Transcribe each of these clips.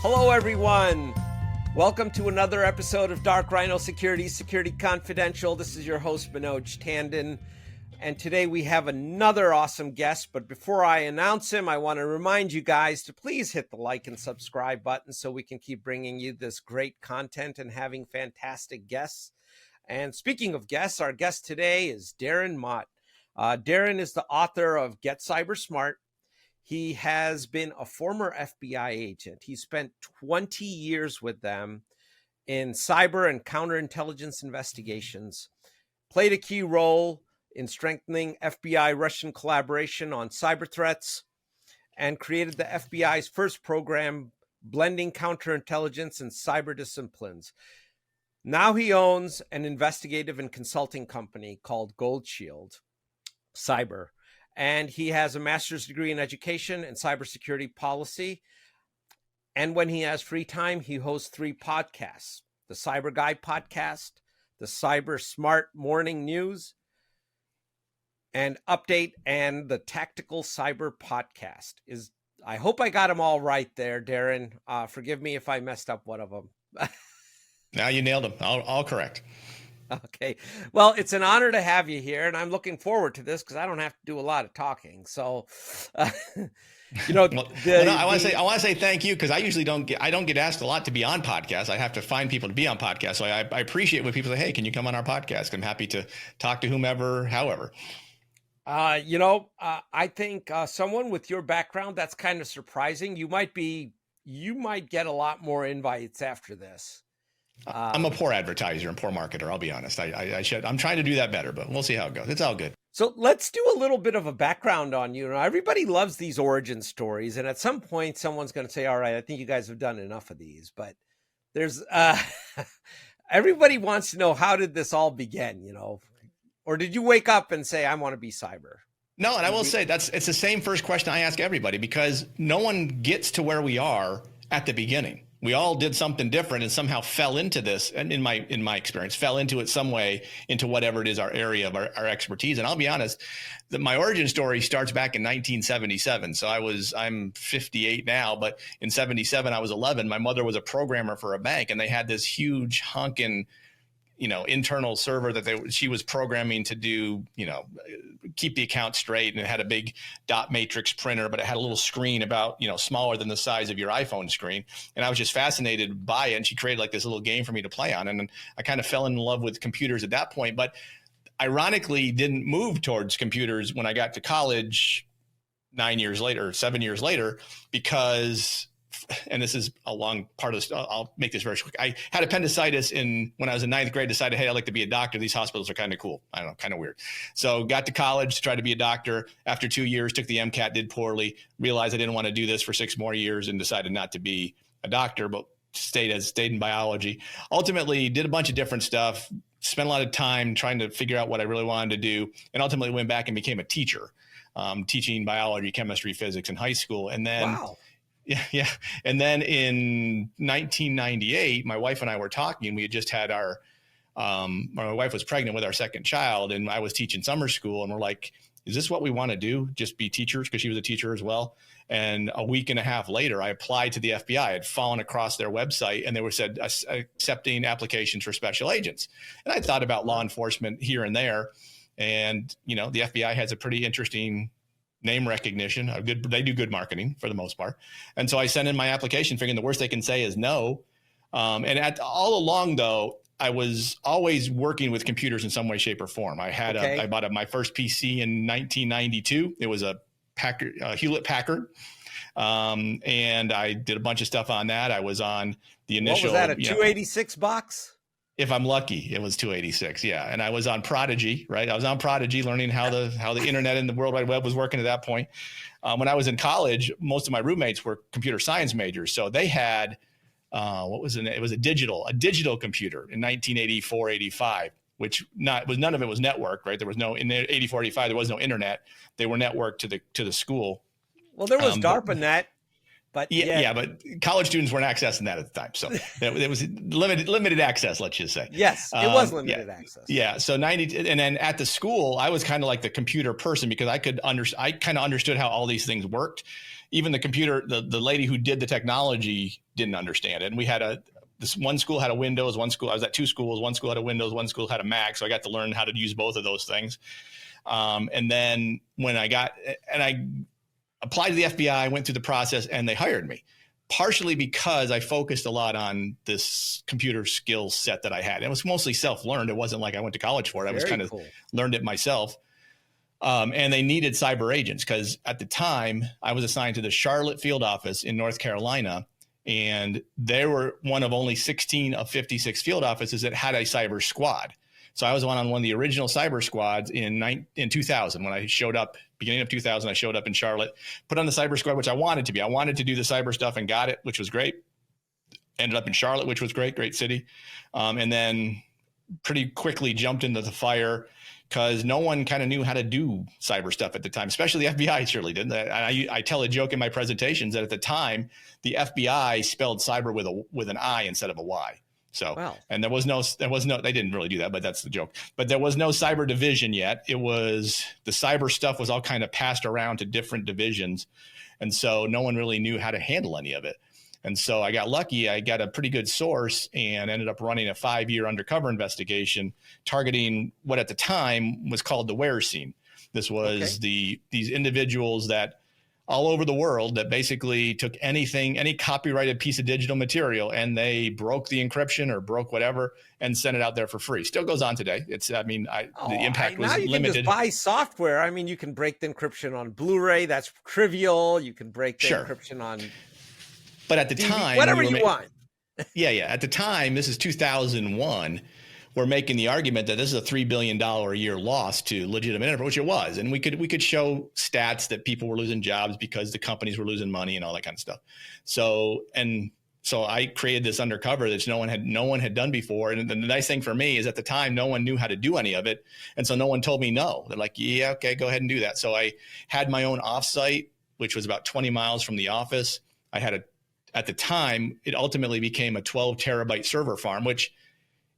Hello, everyone. Welcome to another episode of Dark Rhiino Security Confidential. This is your host, Manoj Tandon. And today we have another awesome guest. But before I announce him, I want to remind you guys to please hit the like and subscribe button so we can keep bringing you this great content and having fantastic guests. And speaking of guests, our guest today is Darren Mott. Darren is the author of Get CyBUr Smart. He has been a former FBI agent. He spent 20 years with them in cyber and counterintelligence investigations, played a key role in strengthening FBI-Russian collaboration on cyber threats, and created the FBI's first program blending counterintelligence and cyber disciplines. Now he owns an investigative and consulting company called Gold Shield Cyber. And he has a master's degree in education and cybersecurity policy. And when he has free time, he hosts 3 podcasts: the CyBUr Guy Podcast, the CyBUr Smart Morning News and Update, and the Tactical Cyber Podcast. I hope I got them all right there, Darren. Forgive me if I messed up one of them. Now you nailed them. All correct. Okay. Well, it's an honor to have you here, and I'm looking forward to this because I don't have to do a lot of talking. So, I want to say thank you, because I usually don't get asked a lot to be on podcasts. I have to find people to be on podcasts. So I appreciate when people say, "Hey, can you come on our podcast?" I'm happy to talk to whomever, however. I think someone with your background, that's kind of surprising. You might get a lot more invites after this. I'm a poor advertiser and poor marketer. I'll be honest. I'm trying to do that better, but we'll see how it goes. It's all good. So let's do a little bit of a background on you. Everybody loves these origin stories, and at some point, someone's going to say, "All right, I think you guys have done enough of these." But there's everybody wants to know, how did this all begin? Or did you wake up and say, "I want to be cyber"? No, and I will say it's the same first question I ask everybody, because no one gets to where we are at the beginning. We all did something different and somehow fell into this, and in my experience, fell into it some way, into whatever it is our area of our expertise. And I'll be honest, my origin story starts back in 1977. So I'm 58 now, but in 77, I was 11. My mother was a programmer for a bank, and they had this huge honking, internal server that she was programming to do, keep the account straight. And it had a big dot matrix printer, but it had a little screen about, smaller than the size of your iPhone screen. And I was just fascinated by it. And she created like this little game for me to play on. And I kind of fell in love with computers at that point, but ironically didn't move towards computers when I got to college 7 years later, because, and this is a long part of this, I'll make this very quick. I had appendicitis when I was in 9th grade, decided, hey, I'd like to be a doctor. These hospitals are kind of cool. I don't know, kind of weird. So got to college to try to be a doctor. After 2 years, took the MCAT, did poorly, realized I didn't want to do this for 6 more years, and decided not to be a doctor, but stayed in biology. Ultimately did a bunch of different stuff, spent a lot of time trying to figure out what I really wanted to do, and ultimately went back and became a teacher, teaching biology, chemistry, physics in high school. And then wow. Yeah. And then in 1998, my wife and I were talking. We had just had my wife was pregnant with our second child, and I was teaching summer school. And we're like, is this what we want to do? Just be teachers? Because she was a teacher as well. And a week and a half later, I applied to the FBI. I had fallen across their website, and they said accepting applications for special agents. And I thought about law enforcement here and there. And, the FBI has a pretty interesting name recognition. They do good marketing for the most part. And so I sent in my application figuring the worst they can say is no. All along, though, I was always working with computers in some way, shape, or form. I bought my first PC in 1992. It was a Hewlett Packard. And I did a bunch of stuff on that. I was on the initial. What was that, a 286 box? If I'm lucky, it was 286. Yeah. And I was on Prodigy, right? I was on Prodigy learning how the internet and the World Wide Web was working at that point. When I was in college, most of my roommates were computer science majors. So they had, what was it? It was a digital computer in 1984, 85, which none of it was networked, right? There was no, in 84, 85, there was no internet. They were networked to the school. Well, there was DARPANet. But yeah, but college students weren't accessing that at the time. So it was limited access, let's just say. Yes, it was limited access. Yeah. So 90, and then at the school, I was kind of like the computer person because I kind of understood how all these things worked. Even the computer, the lady who did the technology didn't understand it. And we had this one school had a Windows, I was at two schools, one school had a Windows, one school had a Mac. So I got to learn how to use both of those things. And then when I applied to the FBI, went through the process, and they hired me, partially because I focused a lot on this computer skill set that I had. It was mostly self-learned. It wasn't like I went to college for it. I was kind of learned it myself. And they needed cyber agents because at the time I was assigned to the Charlotte field office in North Carolina, and they were one of only 16 of 56 field offices that had a cyber squad. So I was on one of the original cyber squads in 2000 when I showed up. Beginning of 2000, I showed up in Charlotte, put on the cyber squad, which I wanted to be. I wanted to do the cyber stuff and got it, which was great. Ended up in Charlotte, which was great city. And then pretty quickly jumped into the fire because no one kind of knew how to do cyber stuff at the time, especially the FBI surely didn't. I tell a joke in my presentations that at the time, the FBI spelled cyber with an I instead of a Y. So, wow. And there was no, they didn't really do that, but that's the joke. But there was no cyber division yet. It was, the cyber stuff was all kind of passed around to different divisions. And so no one really knew how to handle any of it. And so I got lucky. I got a pretty good source and ended up running a 5-year undercover investigation targeting what at the time was called the where scene. This was these individuals that all over the world that basically took any copyrighted piece of digital material and they broke the encryption or broke whatever and sent it out there for free. Still goes on today. The impact was limited. Now you can just buy software. I mean, you can break the encryption on Blu-ray. That's trivial. You can break the encryption on. But at the time, whatever you want. Yeah. At the time, this is 2001. We're making the argument that this is a $3 billion a year loss to legitimate enterprise, which it was. And we could show stats that people were losing jobs because the companies were losing money and all that kind of stuff. So I created this undercover that no one had done before. And the nice thing for me is at the time, no one knew how to do any of it. And so no one told me no. They're like, yeah, okay, go ahead and do that. So I had my own offsite, which was about 20 miles from the office. I had at the time, it ultimately became a 12 terabyte server farm, which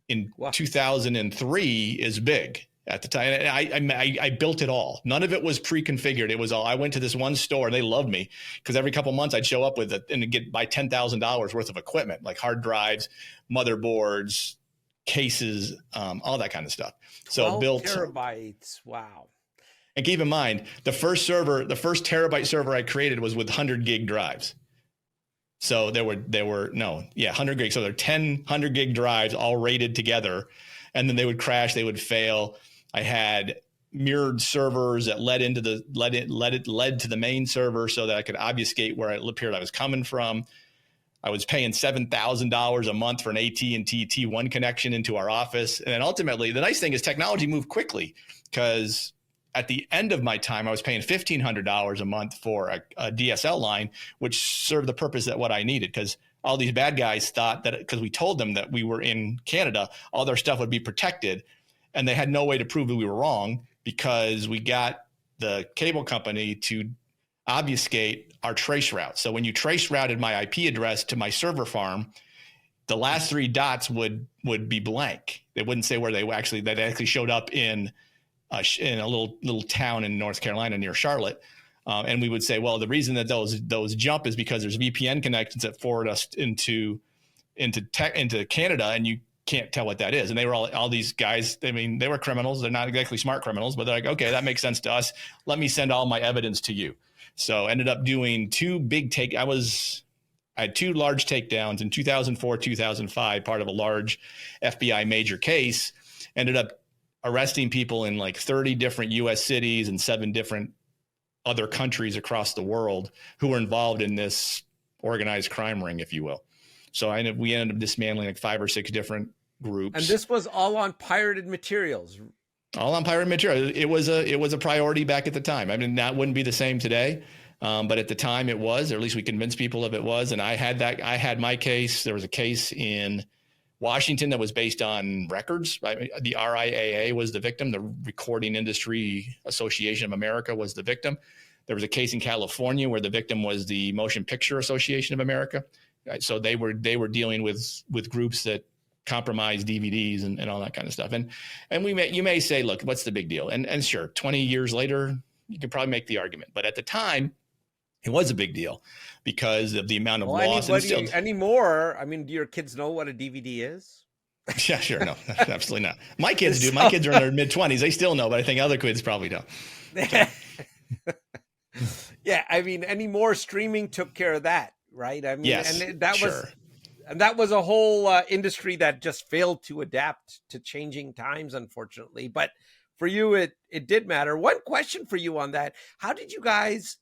in 2003 is big at the time. And I built it all. None of it was pre-configured. It was all, I went to this one store and they loved me because every couple of months I'd show up with it and buy $10,000 worth of equipment, like hard drives, motherboards, cases, all that kind of stuff. So 12 terabytes. Wow. And keep in mind, the first terabyte server I created was with 100 gig drives. So there were 100 gig. So there are 10 100 gig drives all rated together, and then they would crash, they would fail. I had mirrored servers that led to the main server so that I could obfuscate where it appeared I was coming from. I was paying $7,000 a month for an AT&T T1 connection into our office. And then ultimately, the nice thing is technology moved quickly because at the end of my time, I was paying $1,500 a month for a DSL line, which served the purpose that what I needed. Because all these bad guys thought that because we told them that we were in Canada, all their stuff would be protected. And they had no way to prove that we were wrong because we got the cable company to obfuscate our trace route. So when you trace routed my IP address to my server farm, the last 3 dots would be blank. They wouldn't say where they actually showed up in a little town in North Carolina near Charlotte. And we would say, well, the reason that those jump is because there's VPN connections that forward us into Canada, and you can't tell what that is. And they were all these guys. I mean, they were criminals. They're not exactly smart criminals, but they're like, okay, that makes sense to us. Let me send all my evidence to you. So ended up doing 2 big I had 2 large takedowns in 2004, 2005, part of a large FBI major case. Ended up arresting people in like 30 different U.S. cities and 7 different other countries across the world who were involved in this organized crime ring, if you will. So we ended up dismantling like 5 or 6 different groups. And this was all on pirated materials. All on pirated material. It was a priority back at the time. I mean, that wouldn't be the same today. But at the time it was, or at least we convinced people of it was. And I had my case. There was a case in Washington that was based on records. The RIAA was the victim. The Recording Industry Association of America was the victim. There was a case in California where the victim was the Motion Picture Association of America. Right? So they were dealing with groups that compromised DVDs and all that kind of stuff. And you may say, look, what's the big deal? And sure, 20 years later, you could probably make the argument. But at the time, it was a big deal because of the amount of loss. Anymore, I mean, do your kids know what a DVD is? Yeah, sure. No, absolutely not. My kids do. My kids are in their mid-20s. They still know, but I think other kids probably don't. So. Yeah, I mean, anymore, streaming took care of that, right? I mean, yes, and that sure. that was a whole industry that just failed to adapt to changing times, unfortunately. But for you, it did matter. One question for you on that: how did you guys?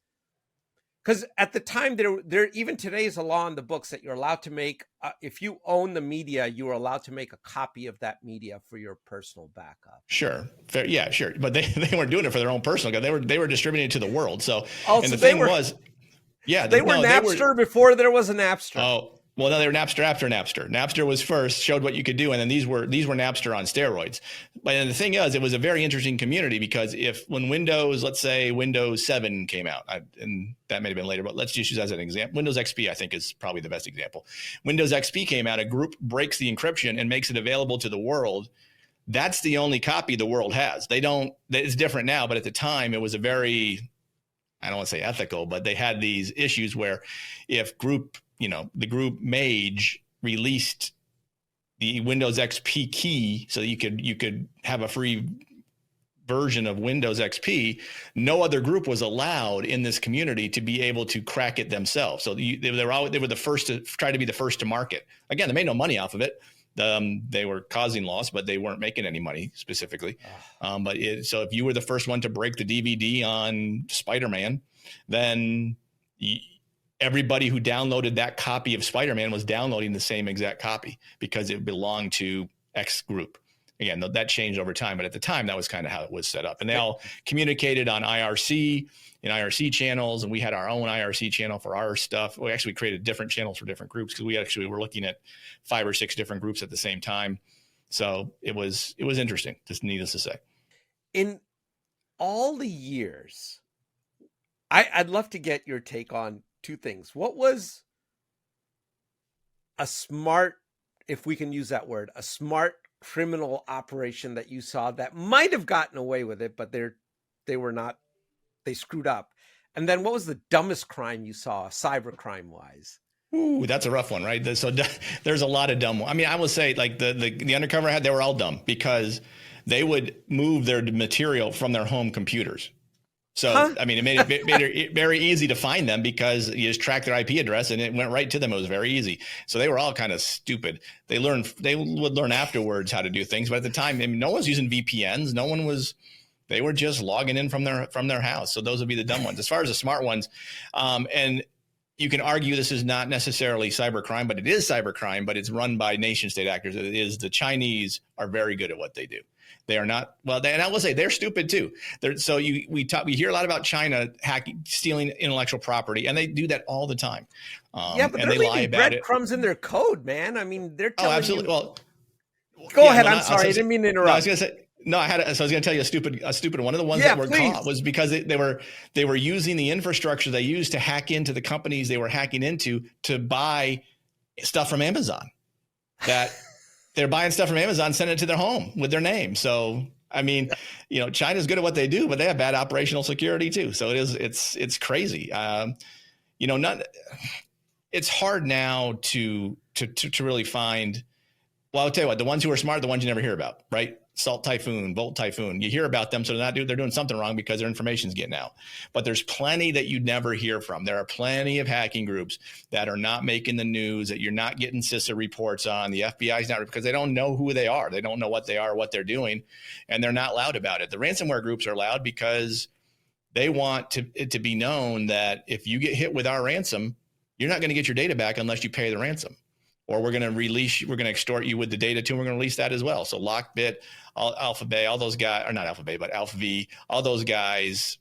Because at the time, there even today is a law in the books that you're allowed to make, if you own the media, you are allowed to make a copy of that media for your personal backup. Sure. Fair. Yeah, sure. But they weren't doing it for their own personal. They were distributing it to the world. So, also, and the thing was, they were Napster before there was a Napster. Oh, well, no, they were Napster after Napster. Napster was first, showed what you could do, and then these were Napster on steroids. But the thing is, it was a very interesting community because when Windows, let's say Windows 7 came out, and that may have been later, but let's just use as an example. Windows XP, I think, is probably the best example. Windows XP came out, a group breaks the encryption and makes it available to the world. That's the only copy the world has. It's different now, but at the time, it was a very, I don't want to say ethical, but they had these issues where if the group Mage released the Windows XP key so that you could have a free version of Windows XP, no other group was allowed in this community to be able to crack it themselves. So they were the first to try to be the first to market. Again, they made no money off of it. They were causing loss, but they weren't making any money specifically. So if you were the first one to break the DVD on Spider-Man, then everybody who downloaded that copy of Spider-Man was downloading the same exact copy because it belonged to X group. Again, that changed over time, but at the time, that was kind of how it was set up. And they all communicated on IRC and IRC channels, and we had our own IRC channel for our stuff. We actually created different channels for different groups because we actually were looking at 5 or 6 different groups at the same time. So it was interesting, just needless to say. In all the years, I'd love to get your take on 2 things. What was a smart, if we can use that word, a smart criminal operation that you saw that might have gotten away with it, but they were not, they screwed up? And then what was the dumbest crime you saw, cyber crime wise? Ooh, that's a rough one, right? So there's a lot of dumb ones. I mean, I will say like the undercover they were all dumb because they would move their material from their home computers. So, I mean, it made it very easy to find them because you just tracked their IP address and it went right to them. It was very easy. So they were all kind of stupid. They would learn afterwards how to do things. But at the time, I mean, no one's using VPNs. They were just logging in from their house. So those would be the dumb ones. As far as the smart ones, and you can argue this is not necessarily cybercrime, but it is cybercrime, but it's run by nation state actors. It is the Chinese are very good at what they do. They are not well. And I will say they're stupid too. We hear a lot about China stealing intellectual property, and they do that all the time. But they're leaving breadcrumbs in their code, man. I mean, they're telling absolutely. you. Well, go ahead. I'm sorry. I didn't mean to interrupt. No, I was going to say. No, I was going to tell you a stupid one of the ones that were caught was because they were using the infrastructure they used to hack into the companies they were hacking into to buy stuff from Amazon. That they're buying stuff from Amazon, sending it to their home with their name. So, I mean, China's good at what they do, but they have bad operational security too. So it's crazy. It's hard now to really find. Well, I'll tell you what, the ones who are smart, the ones you never hear about, right? Salt Typhoon, Volt Typhoon. You hear about them, so they're doing something wrong because their information's getting out. But there's plenty that you'd never hear from. There are plenty of hacking groups that are not making the news, that you're not getting CISA reports on. The FBI's not, because they don't know who they are. They don't know what they are, what they're doing, and they're not loud about it. The ransomware groups are loud because they want it to be known that if you get hit with our ransom, you're not going to get your data back unless you pay the ransom. Or we're going to extort you with the data too. And we're going to release that as well. So Lockbit, Alphabet, all those guys, or not Alphabet, but AlphaV, all those guys,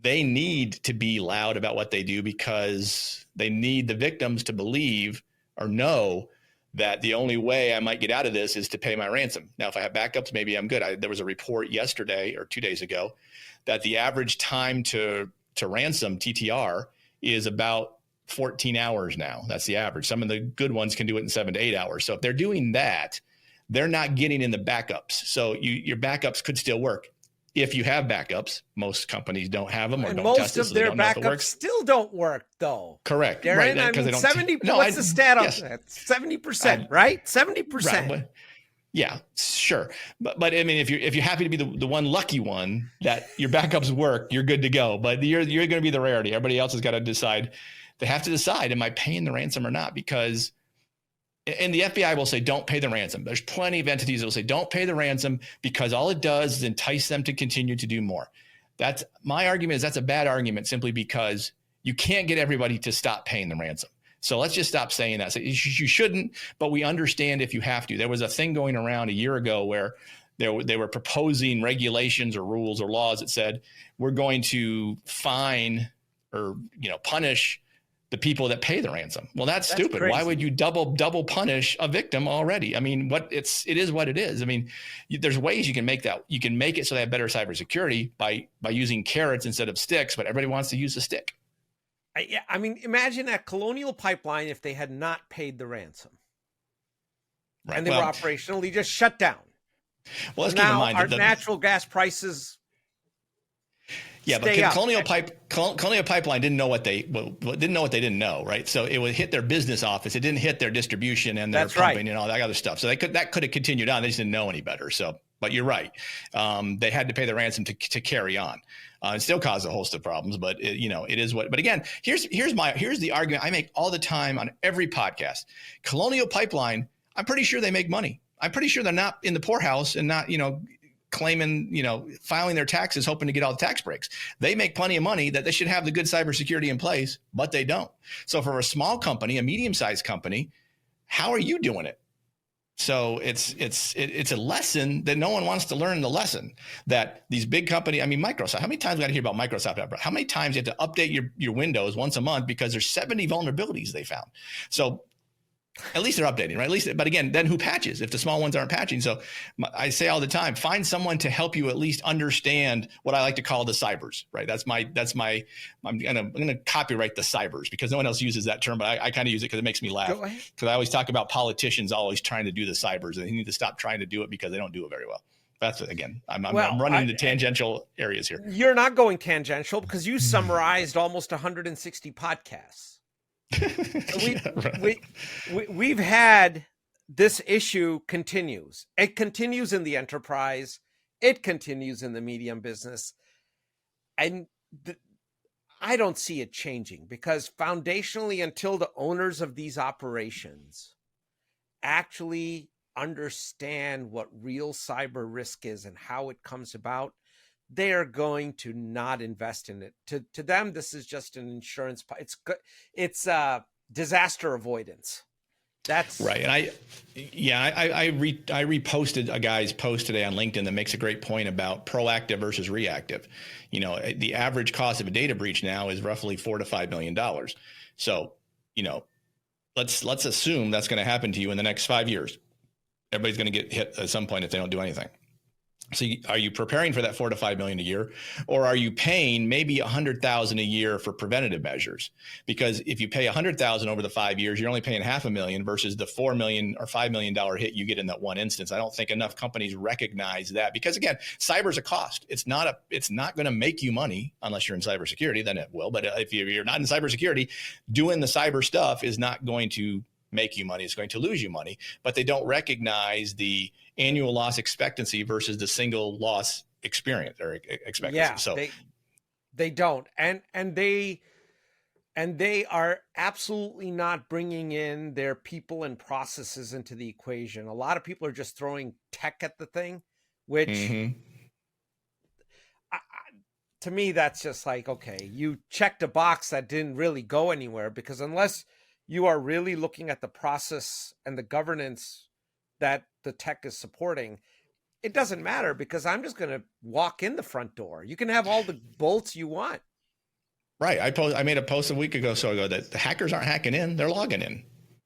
they need to be loud about what they do because they need the victims to believe or know that the only way I might get out of this is to pay my ransom. Now, if I have backups, maybe I'm good. There was a report yesterday or 2 days ago that the average time to ransom TTR is about 14 hours now. That's the average. Some of the good ones can do it in 7 to 8 hours. So if they're doing that, they're not getting in the backups. So your backups could still work. If you have backups, most companies don't have them or don't test it. Most of their backups still don't work, though. Correct. Darren, right. I mean, 70, what's the stat on that? 70%, right? 70%. Right, yeah, sure. But I mean, if you're happy to be the one lucky one that your backups work, you're good to go. But you're going to be the rarity. Everybody else has got to decide. They have to decide, am I paying the ransom or not? Because, and the FBI will say, don't pay the ransom. There's plenty of entities that will say, don't pay the ransom because all it does is entice them to continue to do more. That's my argument is that's a bad argument simply because you can't get everybody to stop paying the ransom. So let's just stop saying that. So you shouldn't, but we understand if you have to. There was a thing going around a year ago where they were proposing regulations or rules or laws that said, we're going to fine or, punish the people that pay the ransom. Well, that's stupid. Crazy. Why would you double punish a victim already? I mean, it is what it is. I mean, there's ways you can make that. You can make it so they have better cybersecurity by using carrots instead of sticks, but everybody wants to use the stick. I mean, imagine at Colonial Pipeline if they had not paid the ransom. Right. And they were operationally just shut down. Well, let's keep in mind our natural gas prices. Yeah, but Colonial Pipeline didn't know what they didn't know, right? So it would hit their business office. It didn't hit their distribution and their pumping and all that other stuff. So that could have continued on. They just didn't know any better. So, but you're right. They had to pay the ransom to carry on. It still caused a host of problems, but it is what. But again, here's the argument I make all the time on every podcast. Colonial Pipeline, I'm pretty sure they make money. I'm pretty sure they're not in the poorhouse and not claiming, filing their taxes, hoping to get all the tax breaks. They make plenty of money that they should have the good cybersecurity in place, but they don't. So for a small company, a medium-sized company, how are you doing it? So it's a lesson that no one wants to learn, the lesson that these big companies, I mean, Microsoft, how many times we got to hear about Microsoft? How many times you have to update your Windows once a month because there's 70 vulnerabilities they found. So at least they're updating, right? At least, but again, then who patches if the small ones aren't patching? So I say all the time, find someone to help you at least understand what I like to call the cybers, right? I'm gonna copyright the cybers because no one else uses that term, but I kind of use it because it makes me laugh. Because I always talk about politicians always trying to do the cybers, and they need to stop trying to do it because they don't do it very well. That's again, I'm running into tangential areas here. You're not going tangential because you summarized almost 160 podcasts. We've had this issue continues. It continues in the enterprise. It continues in the medium business. And I don't see it changing because foundationally, until the owners of these operations actually understand what real cyber risk is and how it comes about, they are going to not invest in it. To them, this is just an insurance. It's disaster avoidance. That's right. And I reposted a guy's post today on LinkedIn that makes a great point about proactive versus reactive. The average cost of a data breach now is roughly $4 to $5 million. So, let's assume that's going to happen to you in the next 5 years. Everybody's going to get hit at some point if they don't do anything. So are you preparing for that $4 to $5 million a year, or are you paying maybe $100,000 a year for preventative measures? Because if you pay $100,000 over the 5 years, you're only paying $500,000 versus the $4 million or $5 million hit you get in that one instance. I don't think enough companies recognize that because again, cyber's a cost. It's not going to make you money unless you're in cybersecurity. Then it will. But if you're not in cybersecurity, doing the cyber stuff is not going to make you money. It's going to lose you money, but they don't recognize the annual loss expectancy versus the single loss experience or expectancy. Yeah, so they don't. And they are absolutely not bringing in their people and processes into the equation. A lot of people are just throwing tech at the thing, which to me, that's just like, okay, you checked a box that didn't really go anywhere because unless you are really looking at the process and the governance that the tech is supporting, it doesn't matter because I'm just going to walk in the front door. You can have all the bolts you want. Right. I made a post a week ago that the hackers aren't hacking in, they're logging in.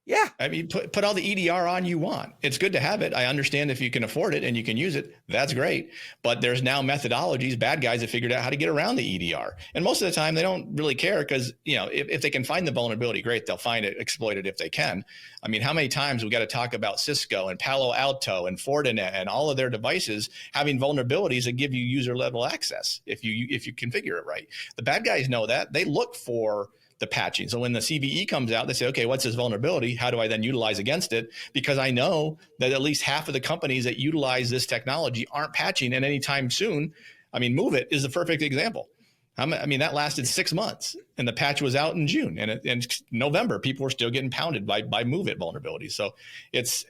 Yeah. I mean, put all the EDR on you want. It's good to have it. I understand if you can afford it and you can use it, that's great. But there's now methodologies, bad guys have figured out how to get around the EDR. And most of the time they don't really care because, if they can find the vulnerability, great, they'll find it, exploit it if they can. I mean, how many times we got to talk about Cisco and Palo Alto and Fortinet and all of their devices having vulnerabilities that give you user level access if you configure it right. The bad guys know that. They look for the patching. So when the CVE comes out, they say, okay, what's this vulnerability? How do I then utilize against it? Because I know that at least half of the companies that utilize this technology aren't patching at any time soon. I mean, Move It is the perfect example. I mean, that lasted 6 months and the patch was out in June and November, people were still getting pounded by Move It vulnerabilities. So it's,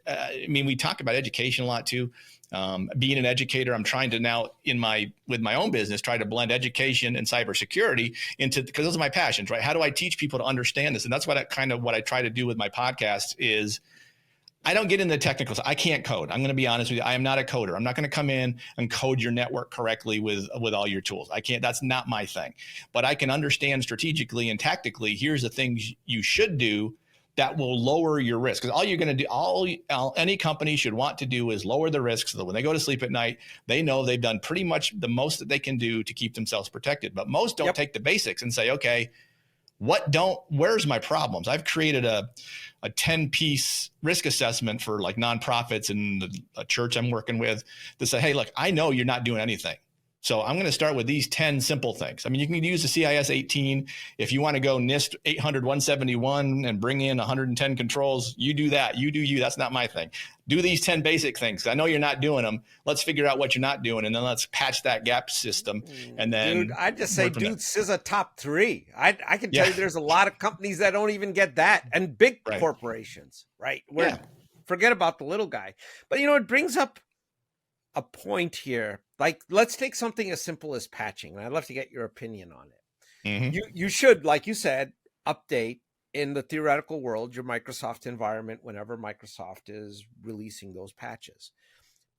we talk about education a lot too. Being an educator, I'm trying to now with my own business, try to blend education and cybersecurity because those are my passions, right? How do I teach people to understand this? And that's what I try to do with my podcast is I don't get into the technicals. I can't code. I'm going to be honest with you. I am not a coder. I'm not going to come in and code your network correctly with all your tools. I can't, that's not my thing, but I can understand strategically and tactically, here's the things you should do that will lower your risk. Because all you're going to do, any company should want to do is lower the risk so that when they go to sleep at night, they know they've done pretty much the most that they can do to keep themselves protected. But most don't take the basics and say, okay, where's my problems? I've created a 10-piece risk assessment for like nonprofits and a church I'm working with to say, hey, look, I know you're not doing anything. So I'm going to start with these 10 simple things. I mean, you can use the CIS 18. If you want to go NIST 800-171 and bring in 110 controls, you do that. You do you. That's not my thing. Do these 10 basic things. I know you're not doing them. Let's figure out what you're not doing, and then let's patch that gap system. And then, dude, I just say, this is a top 3. I can tell you, there's a lot of companies that don't even get that, and big corporations, right? Forget about the little guy. But it brings up a point here. Like, let's take something as simple as patching. And I'd love to get your opinion on it. Mm-hmm. You should, like you said, update in the theoretical world your Microsoft environment whenever Microsoft is releasing those patches.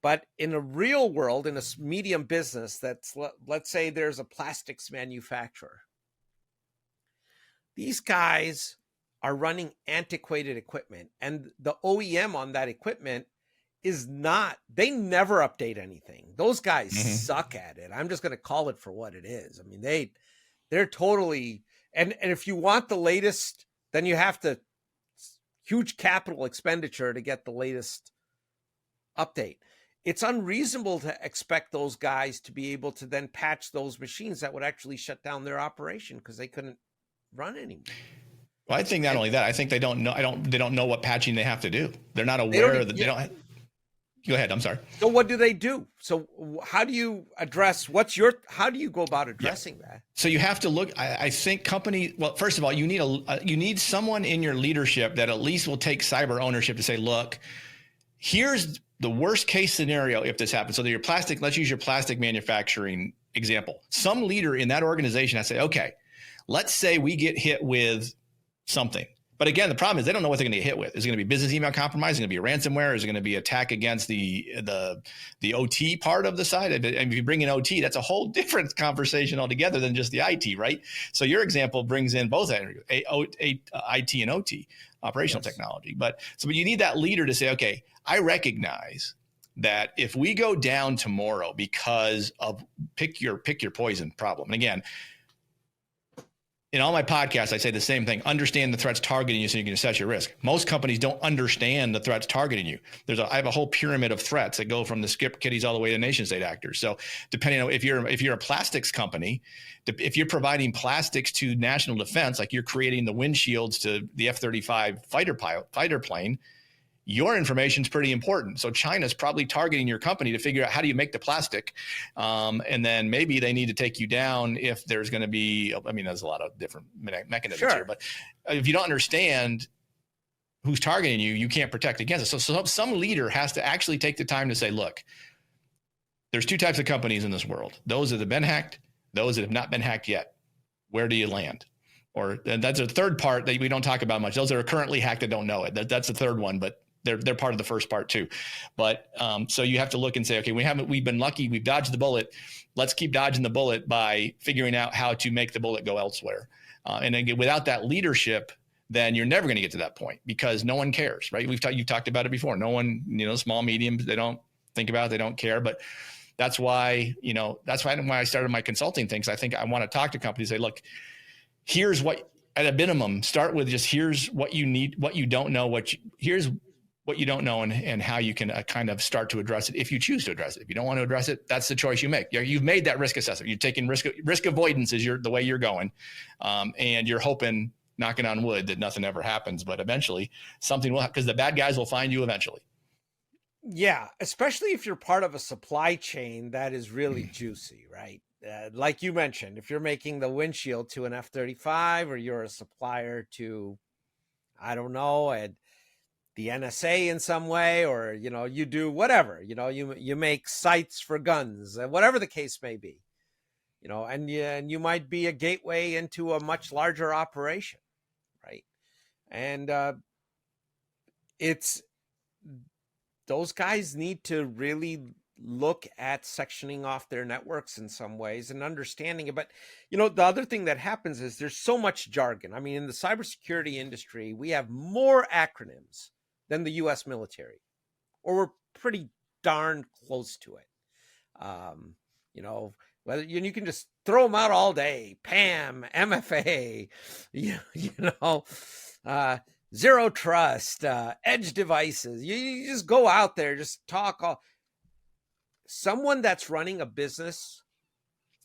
But in a real world, in a medium business, let's say there's a plastics manufacturer. These guys are running antiquated equipment, and the OEM on that equipment they never update anything. Those guys suck at it. I'm just going to call it for what it is. I mean, they're totally, and if you want the latest, then you have to huge capital expenditure to get the latest update. It's unreasonable to expect those guys to be able to then patch those machines that would actually shut down their operation because they couldn't run anymore. Well, I think not only that, I think they don't know. They don't know what patching they have to do. They're not aware that they don't. Go ahead. I'm sorry. So what do they do? So how do you address, how do you go about addressing that? So you have to look, I think companies, well, first of all, you need someone in your leadership that at least will take cyber ownership to say, look, here's the worst case scenario if this happens. So that let's use your plastic manufacturing example. Some leader in that organization has to say, okay, let's say we get hit with something. But again, the problem is they don't know what they're going to get hit with. Is it going to be business email compromise? Is it going to be ransomware? Is it going to be attack against the OT part of the side? And if you bring in OT, that's a whole different conversation altogether than just the IT, right? So your example brings in both IT and OT, operational technology. But you need that leader to say, okay, I recognize that if we go down tomorrow because of pick your poison problem. And again, in all my podcasts, I say the same thing. Understand the threats targeting you so you can assess your risk. Most companies don't understand the threats targeting you. I have a whole pyramid of threats that go from the skip kitties all the way to nation state actors. So depending on if you're a plastics company, if you're providing plastics to national defense, like you're creating the windshields to the F-35 fighter plane, your information is pretty important. So China's probably targeting your company to figure out how do you make the plastic. And then maybe they need to take you down if there's going to be, there's a lot of different mechanisms here, but if you don't understand who's targeting you, you can't protect against it. So some leader has to actually take the time to say, look, there's 2 types of companies in this world. Those that have been hacked, those that have not been hacked yet. Where do you land? And that's a third part that we don't talk about much. Those that are currently hacked that don't know it. That's the third one, but they're part of the first part too. But so you have to look and say, okay, we've been lucky, we've dodged the bullet. Let's keep dodging the bullet by figuring out how to make the bullet go elsewhere. And again, without that leadership, then you're never going to get to that point because no one cares, right? You've talked about it before. No one, small, medium, they don't think about it, they don't care. But that's why, when I started my consulting things, I think I want to talk to companies, say, look, here's what, at a minimum, start with just here's what you need, what you don't know, here's what you don't know and how you can kind of start to address it if you choose to address it. If you don't want to address it, that's the choice you make. You've made that risk assessment. You're taking risk avoidance is the way you're going. And you're hoping, knocking on wood, that nothing ever happens, but eventually something will happen because the bad guys will find you eventually. Yeah, especially if you're part of a supply chain that is really juicy, right? Like you mentioned, if you're making the windshield to an F-35 or you're a supplier to, I don't know, the NSA in some way, or, you do whatever, you make sights for guns, whatever the case may be, and you might be a gateway into a much larger operation, right? And those guys need to really look at sectioning off their networks in some ways and understanding it. But, the other thing that happens is there's so much jargon. I mean, in the cybersecurity industry, we have more acronyms than the U.S. military, or we're pretty darn close to it. Whether you can just throw them out all day, PAM, MFA, Zero Trust, edge devices. You just go out there, just talk. Someone that's running a business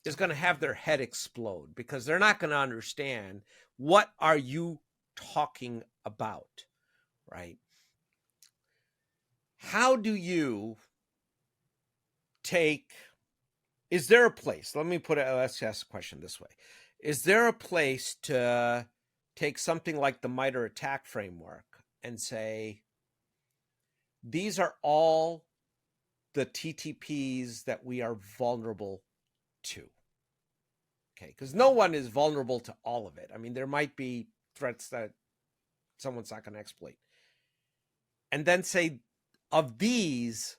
is going to have their head explode because they're not going to understand what are you talking about, right? How do you is there a place, let's ask the question this way. Is there a place to take something like the MITRE attack framework and say, these are all the TTPs that we are vulnerable to? Okay, because no one is vulnerable to all of it. I mean, there might be threats that someone's not going to exploit. And then say, of these,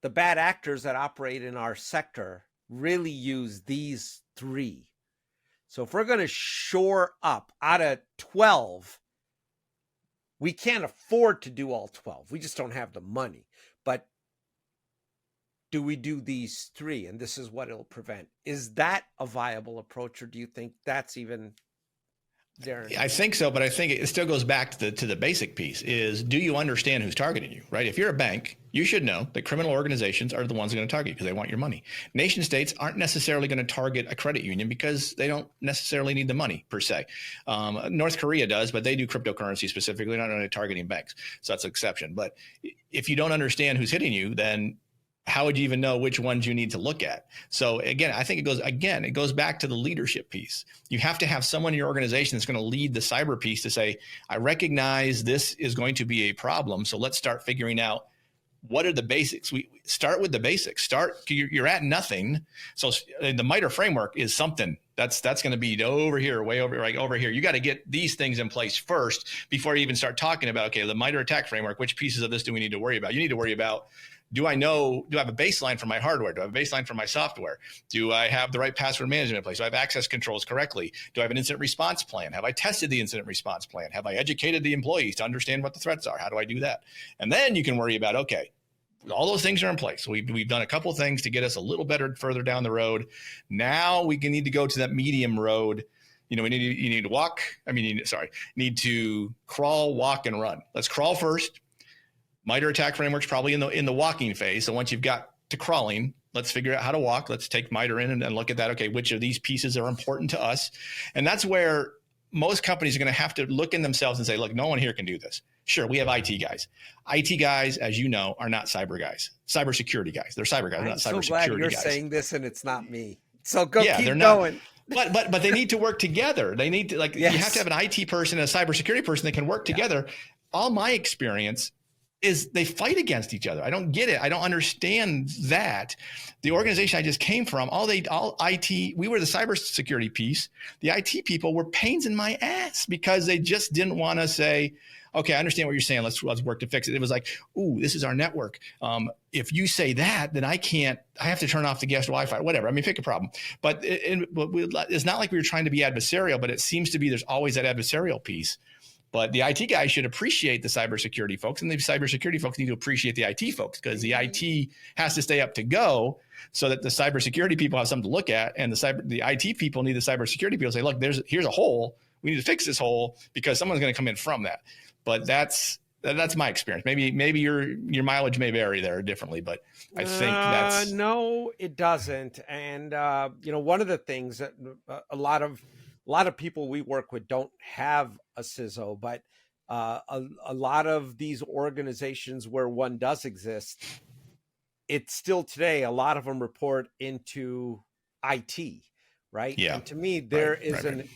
the bad actors that operate in our sector really use these 3. So if we're going to shore up out of 12, we can't afford to do all 12. We just don't have the money. But do we do these 3? And this is what it'll prevent. Is that a viable approach, or do you think that's even, Darren? I think so, but I think it still goes back to the basic piece is, do you understand who's targeting you, right? If you're a bank, you should know that criminal organizations are the ones going to target you because they want your money. Nation states aren't necessarily going to target a credit union because they don't necessarily need the money per se. North Korea does, but they do cryptocurrency specifically, not only targeting banks. So that's an exception. But if you don't understand who's hitting you, then how would you even know which ones you need to look at? So again, I think it goes back to the leadership piece. You have to have someone in your organization that's going to lead the cyber piece to say, I recognize this is going to be a problem. So let's start figuring out what are the basics. We start with the basics. You're at nothing. So the MITRE framework is something that's going to be over here, way over, right over here. You got to get these things in place first before you even start talking about, okay, the MITRE attack framework, which pieces of this do we need to worry about? You need to worry about, do I have a baseline for my hardware? Do I have a baseline for my software? Do I have the right password management in place? Do I have access controls correctly? Do I have an incident response plan? Have I tested the incident response plan? Have I educated the employees to understand what the threats are? How do I do that? And then you can worry about, okay, all those things are in place. So we've done a couple of things to get us a little better further down the road. Now we need to go to that medium road. You need to crawl, walk, and run. Let's crawl first. MITRE attack framework's probably in the walking phase. So once you've got to crawling, let's figure out how to walk. Let's take MITRE in and look at that. Okay, which of these pieces are important to us? And that's where most companies are going to have to look in themselves and say, look, no one here can do this. Sure, we have IT guys. IT guys, as you know, are not cyber guys. Cybersecurity guys. They're cyber guys, not cybersecurity guys. I'm so glad you're guys. Saying this and it's not me. So keep going. But they need to work together. They need to Yes. You have to have an IT person and a cybersecurity person that can work together. All my experience is they fight against each other. I don't get it. I don't understand that. The organization I just came from, all IT, we were the cybersecurity piece. The IT people were pains in my ass because they just didn't want to say, okay, I understand what you're saying. Let's work to fix it. It was like, ooh, this is our network. If you say that, then I have to turn off the guest Wi-Fi, whatever. I mean, pick a problem. But it's not like we were trying to be adversarial, but it seems to be there's always that adversarial piece. But the IT guys should appreciate the cybersecurity folks, and the cybersecurity folks need to appreciate the IT folks, because the IT has to stay up to go so that the cybersecurity people have something to look at, and the IT people need the cybersecurity people to say, look, here's a hole. We need to fix this hole because someone's going to come in from that. But that's my experience. Maybe your mileage may vary there differently, but I think that's no, it doesn't. And one of the things that a lot of people we work with don't have a CISO, but a lot of these organizations where one does exist, it's still today, a lot of them report into IT, right? Yeah. And to me, there is an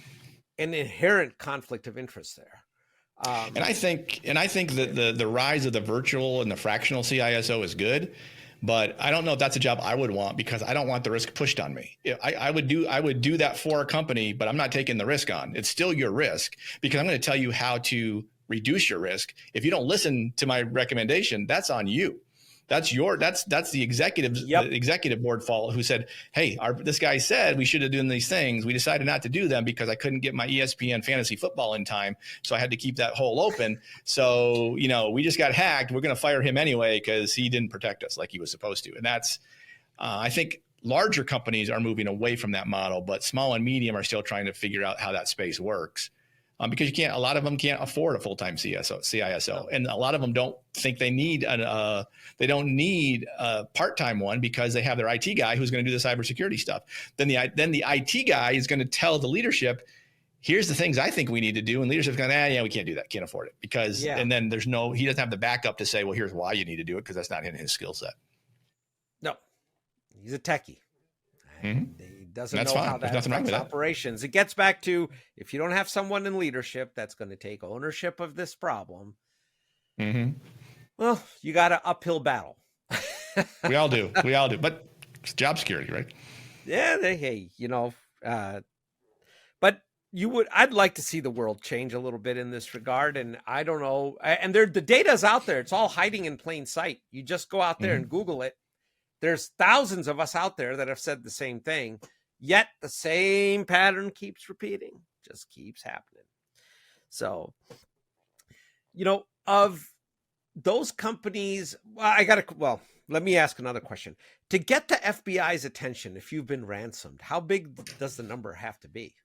inherent conflict of interest there. And I think that the rise of the virtual and the fractional CISO is good, but I don't know if that's a job I would want, because I don't want the risk pushed on me. I would do that for a company, but I'm not taking the risk on. It's still your risk, because I'm going to tell you how to reduce your risk. If you don't listen to my recommendation, that's on you. That's the executive board fault, who said, hey, this guy said we should have done these things. We decided not to do them because I couldn't get my ESPN fantasy football in time. So I had to keep that hole open. So, we just got hacked. We're going to fire him anyway because he didn't protect us like he was supposed to. And that's, I think larger companies are moving away from that model, but small and medium are still trying to figure out how that space works. Because a lot of them can't afford a full-time CISO, and a lot of them don't think they need a part-time one, because they have their IT guy who's going to do the cybersecurity stuff. Then the IT guy is going to tell the leadership, here's the things I think we need to do, and leadership's going, we can't do that, can't afford it, and then he doesn't have the backup to say, well, here's why you need to do it, because that's not in his skill set. No, he's a techie. Mm-hmm. He doesn't know how that affects operations. It gets back to, if you don't have someone in leadership that's going to take ownership of this problem, well, you got an uphill battle. We all do. But it's job security, right? Yeah. But I'd like to see the world change a little bit in this regard. And I don't know. And the data's out there. It's all hiding in plain sight. You just go out there and Google it. There's thousands of us out there that have said the same thing, yet the same pattern keeps repeating, just keeps happening. So, of those companies, let me ask another question. To get the FBI's attention, if you've been ransomed, how big does the number have to be?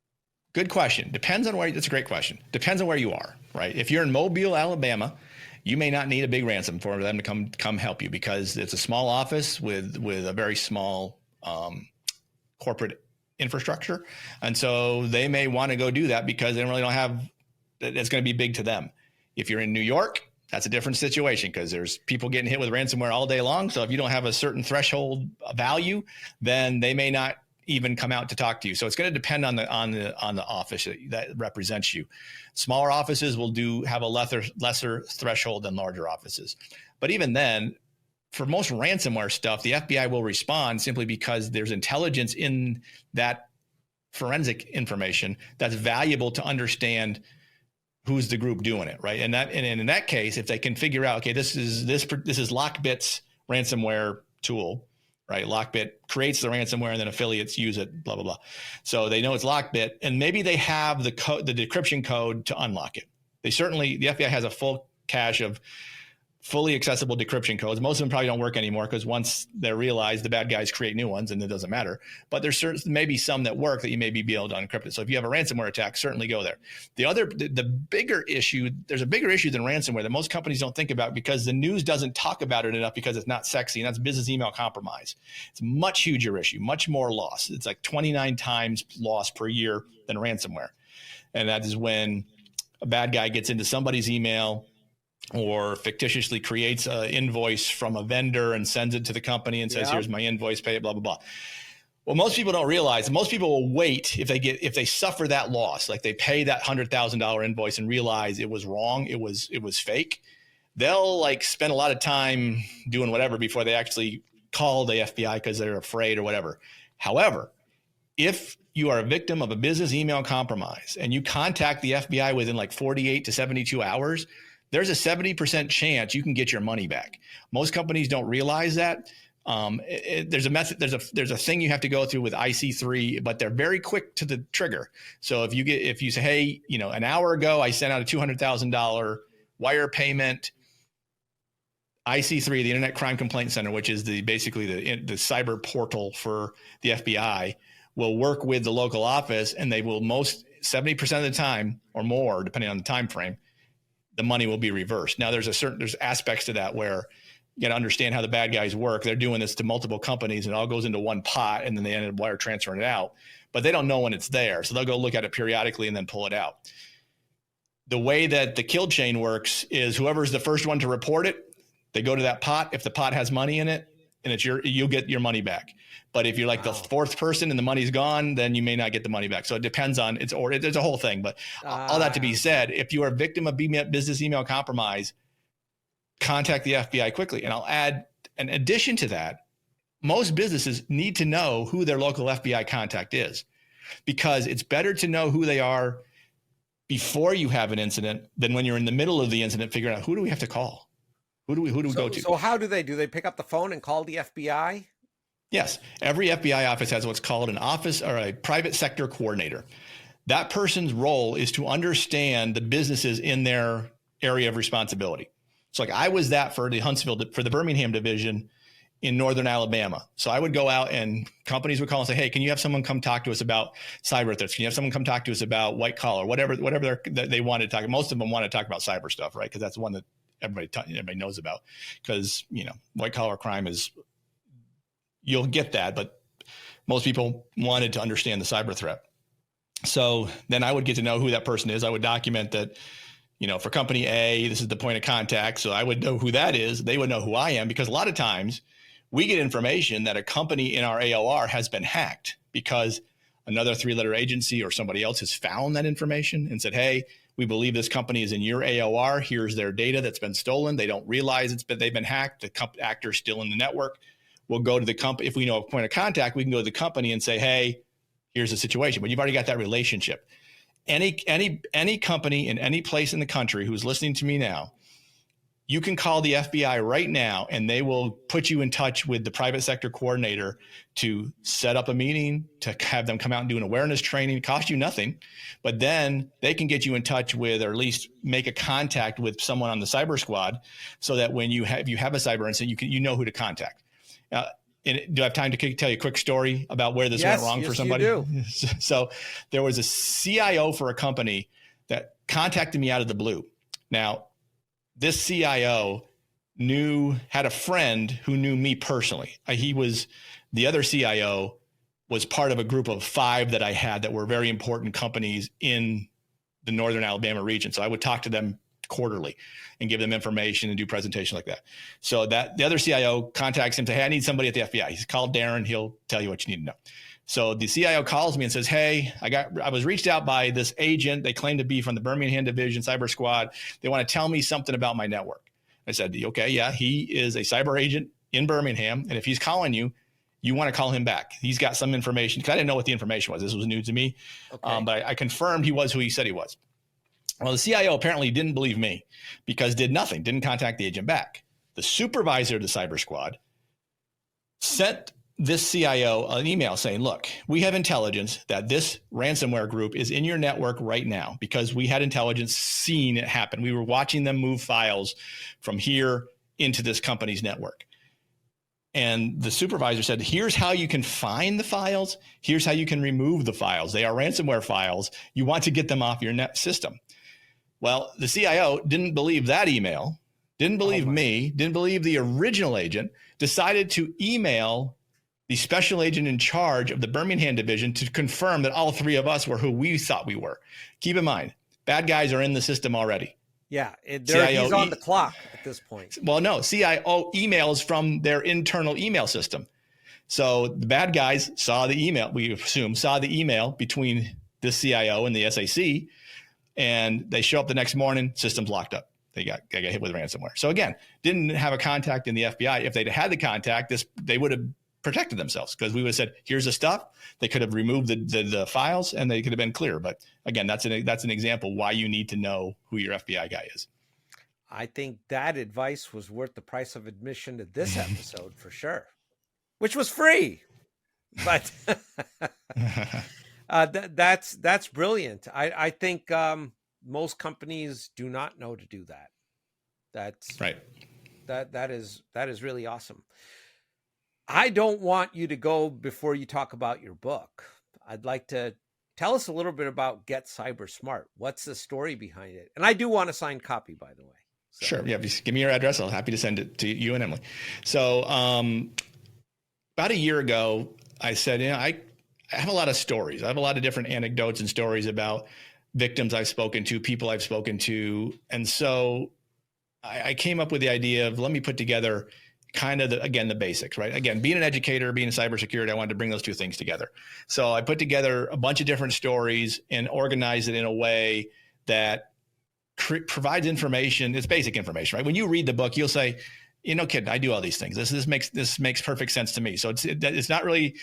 Good question. Depends on where. That's a great question. Depends on where you are, right? If you're in Mobile, Alabama, you may not need a big ransom for them to come help you, because it's a small office with a very small corporate infrastructure. And so they may want to go do that because they don't have, it's going to be big to them. If you're in New York, that's a different situation, because there's people getting hit with ransomware all day long. So if you don't have a certain threshold value, then they may not even come out to talk to you. So it's going to depend on the office that represents you. Smaller offices will have a lesser threshold than larger offices. But even then, for most ransomware stuff, the FBI will respond simply because there's intelligence in that forensic information that's valuable to understand who's the group doing it, right? And in that case, if they can figure out, okay, this is Lockbit's ransomware tool, right? Lockbit creates the ransomware and then affiliates use it, blah, blah, blah. So they know it's Lockbit, and maybe they have the decryption code to unlock it. The FBI has a full cache of fully accessible decryption codes. Most of them probably don't work anymore, because once they're realized, the bad guys create new ones and it doesn't matter. But there's maybe some that work that you may be able to uncrypt it. So if you have a ransomware attack, certainly go there. The bigger issue, there's a bigger issue than ransomware that most companies don't think about, because the news doesn't talk about it enough, because it's not sexy, and that's business email compromise. It's a much huger issue, much more loss. It's like 29 times loss per year than ransomware. And that is when a bad guy gets into somebody's email, or fictitiously creates an invoice from a vendor and sends it to the company and says, here's my invoice, pay it, blah, blah, blah. Well, most people don't realize, most people will wait if they suffer that loss, like they pay that $100,000 invoice and realize it was wrong, it was fake. they'll like spend a lot of time doing whatever before they actually call the FBI because they're afraid or whatever. However, if you are a victim of a business email compromise and you contact the FBI within like 48 to 72 hours, there's a 70% chance you can get your money back. Most companies don't realize that. There's a method, there's a thing you have to go through with IC3, but they're very quick to the trigger. So if you say, hey, an hour ago, I sent out a $200,000 wire payment, IC3, the Internet Crime Complaint Center, which is basically the cyber portal for the FBI, will work with the local office, and they will 70% of the time or more, depending on the time frame, the money will be reversed. Now, there's aspects to that where you got to understand how the bad guys work. They're doing this to multiple companies, and it all goes into one pot, and then they end up wire transferring it out. But they don't know when it's there, so they'll go look at it periodically and then pull it out. The way that the kill chain works is whoever's the first one to report it, they go to that pot. If the pot has money in it, and you'll get your money back. But if you're like the fourth person and the money's gone, then you may not get the money back. So it depends on there's a whole thing. But all that to be said, if you are a victim of business email compromise, contact the FBI quickly. And I'll add, in addition to that, most businesses need to know who their local FBI contact is, because it's better to know who they are before you have an incident than when you're in the middle of the incident figuring out who do we have to call. Who do we go to? So how do they pick up the phone and call the FBI? Yes. Every FBI office has what's called an office or a private sector coordinator. That person's role is to understand the businesses in their area of responsibility. So like I was that for the Birmingham division in Northern Alabama. So I would go out and companies would call and say, hey, can you have someone come talk to us about cyber threats? Can you have someone come talk to us about white collar, whatever they wanted to talk. Most of them want to talk about cyber stuff, right? Because that's the one that everybody knows about, because white collar crime is, you'll get that, but most people wanted to understand the cyber threat. So then I would get to know who that person is. I would document that, for company A, this is the point of contact. So I would know who that is. They would know who I am, because a lot of times we get information that a company in our AOR has been hacked because another 3-letter agency or somebody else has found that information and said, hey, we believe this company is in your AOR. Here's their data that's been stolen. They don't realize they've been hacked. The actor's still in the network. We'll go to the company. If we know a point of contact, we can go to the company and say, hey, here's the situation. But you've already got that relationship. Any company in any place in the country who's listening to me now, you can call the FBI right now, and they will put you in touch with the private sector coordinator to set up a meeting, to have them come out and do an awareness training. It costs you nothing, but then they can get you in touch with, or at least make a contact with someone on the cyber squad, so that when you have a cyber incident, you know who to contact. Do I have time to tell you a quick story about where this went wrong for somebody? You do. So there was a CIO for a company that contacted me out of the blue. Now, this CIO had a friend who knew me personally. The other CIO was part of a group of 5 that I had that were very important companies in the Northern Alabama region. So I would talk to them quarterly and give them information and do presentations like that. So that the other CIO contacts him to, hey, I need somebody at the FBI. He's called Darren. He'll tell you what you need to know. So the CIO calls me and says, hey, I was reached out by this agent. They claim to be from the Birmingham division cyber squad. They want to tell me something about my network. I said, okay, yeah, he is a cyber agent in Birmingham. And if he's calling you, you want to call him back. He's got some information, because I didn't know what the information was. This was new to me. Okay. But I confirmed he was who he said he was. Well, the CIO apparently didn't believe me, because didn't contact the agent back. The supervisor of the cyber squad sent this CIO an email saying, look, we have intelligence that this ransomware group is in your network right now, because we had intelligence seeing it happen. We were watching them move files from here into this company's network. And the supervisor said, here's how you can find the files. Here's how you can remove the files. They are ransomware files. You want to get them off your net system. Well, the CIO didn't believe that email, didn't believe me, didn't believe the original agent, decided to email the special agent in charge of the Birmingham division to confirm that all 3 of us were who we thought we were. Keep in mind, bad guys are in the system already. Yeah, he's on the clock at this point. Well, no, CIO emails from their internal email system. So the bad guys saw the email, we assume, between this CIO and the SAC, and they show up the next morning, system's locked up. they got hit with ransomware. So again, didn't have a contact in the FBI. If they'd had the contact, they would have protected themselves, because we would have said, here's the stuff. They could have removed the files and they could have been clear. But again, that's an example why you need to know who your FBI guy is. I think that advice was worth the price of admission to this episode for sure, which was free. But that's brilliant. I think most companies do not know to do that. That's right. That is really awesome. I don't want you to go before you talk about your book. I'd like to tell us a little bit about Get CyBUr Smart. What's the story behind it? And I do want a signed copy, by the way. So. Sure. Yeah. Just give me your address. I'll be happy to send it to you and Emily. So about a year ago, I said, I have a lot of stories. I have a lot of different anecdotes and stories about victims I've spoken to, people I've spoken to. And so I came up with the idea of, let me put together kind of the basics, right? Again, being an educator, being in cybersecurity, I wanted to bring those two things together. So I put together a bunch of different stories and organized it in a way that provides information. It's basic information, right? When you read the book, you'll say, kid, I do all these things. This makes perfect sense to me. So it's not really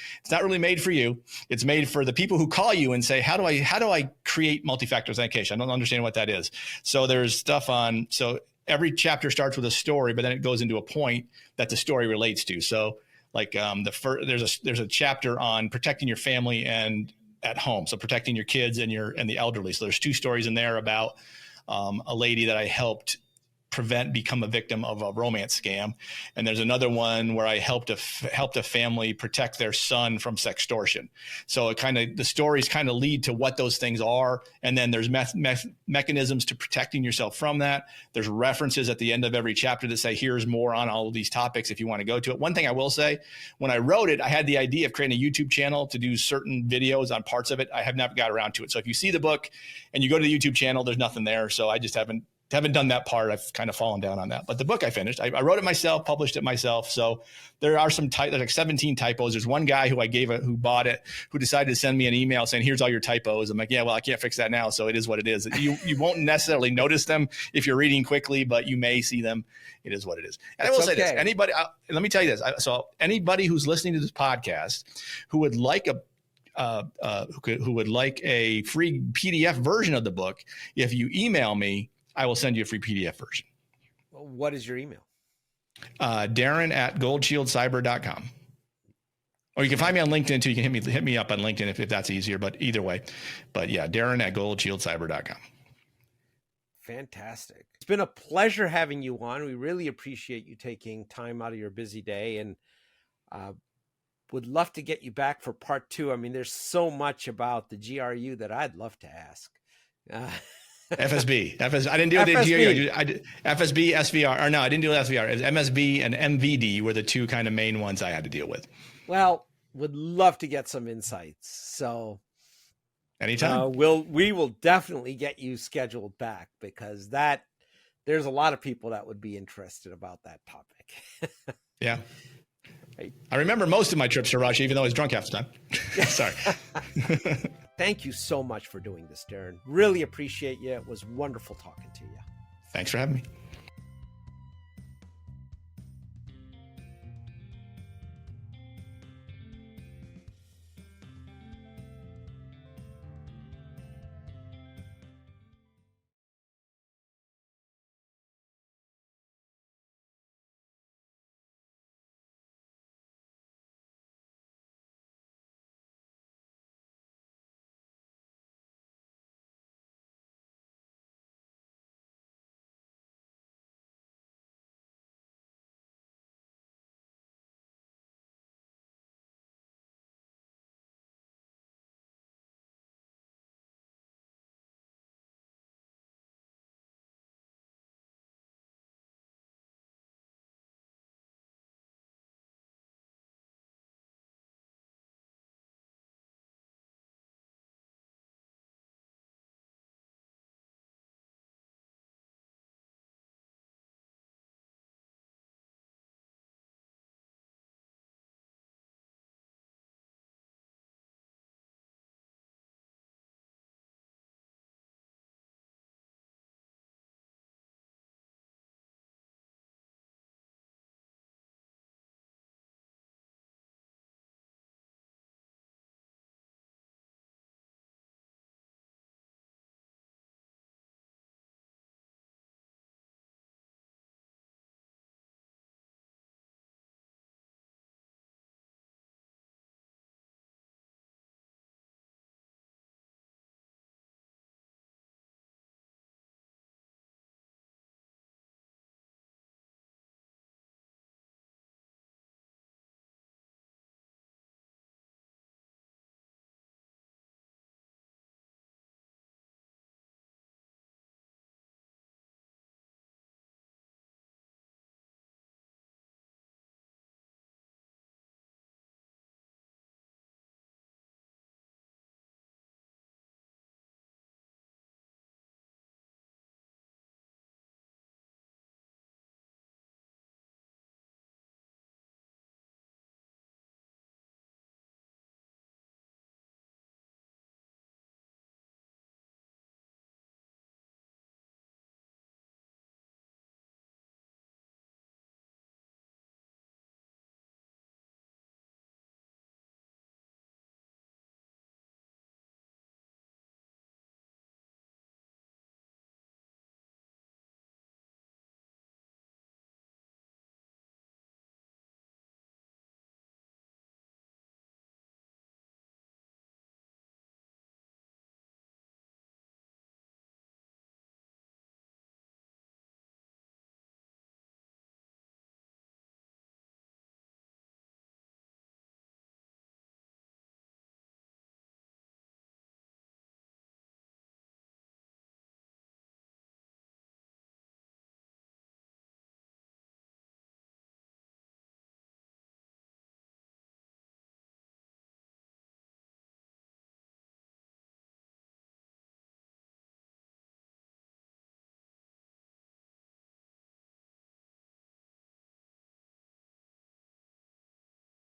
made for you. It's made for the people who call you and say, how do I create multi-factor authentication? I don't understand what that is. So there's stuff on, so every chapter starts with a story, but then it goes into a point that the story relates to. So like there's a chapter on protecting your family and at home. So protecting your kids and the elderly. So there's two stories in there about a lady that I helped become a victim of a romance scam. And there's another one where I helped a family protect their son from sextortion. So the stories kind of lead to what those things are. And then there's mechanisms to protecting yourself from that. There's references at the end of every chapter that say, here's more on all of these topics if you want to go to it. One thing I will say, when I wrote it, I had the idea of creating a YouTube channel to do certain videos on parts of it. I have never got around to it. So if you see the book and you go to the YouTube channel, there's nothing there. So I just haven't done that part. I've kind of fallen down on that. But the book I finished, I wrote it myself, published it myself. So there are there's like 17 typos. There's one guy who bought it, who decided to send me an email saying, here's all your typos. I'm like, yeah, well, I can't fix that now. So it is what it is. You won't necessarily notice them if you're reading quickly, but you may see them. It is what it is. And I will say this, let me tell you this. So anybody who's listening to this podcast who would like who would like a free PDF version of the book, if you email me, I will send you a free PDF version. What is your email? Darren@goldshieldcyber.com. Or you can find me on LinkedIn too. You can hit me up on LinkedIn if that's easier, but either way. But yeah, Darren@goldshieldcyber.com. Fantastic. It's been a pleasure having you on. We really appreciate you taking time out of your busy day, and would love to get you back for part 2. I mean, there's so much about the GRU that I'd love to ask. FSB. I didn't deal with FSB. I did FSB, SVR. Or no, I didn't deal with SVR. MSB and MVD were the two kind of main ones I had to deal with. Well, would love to get some insights. So anytime. We will definitely get you scheduled back, because there's a lot of people that would be interested about that topic. Yeah. I remember most of my trips to Russia, even though I was drunk half the time. Sorry. Thank you so much for doing this, Darren. Really appreciate you. It was wonderful talking to you. Thanks for having me.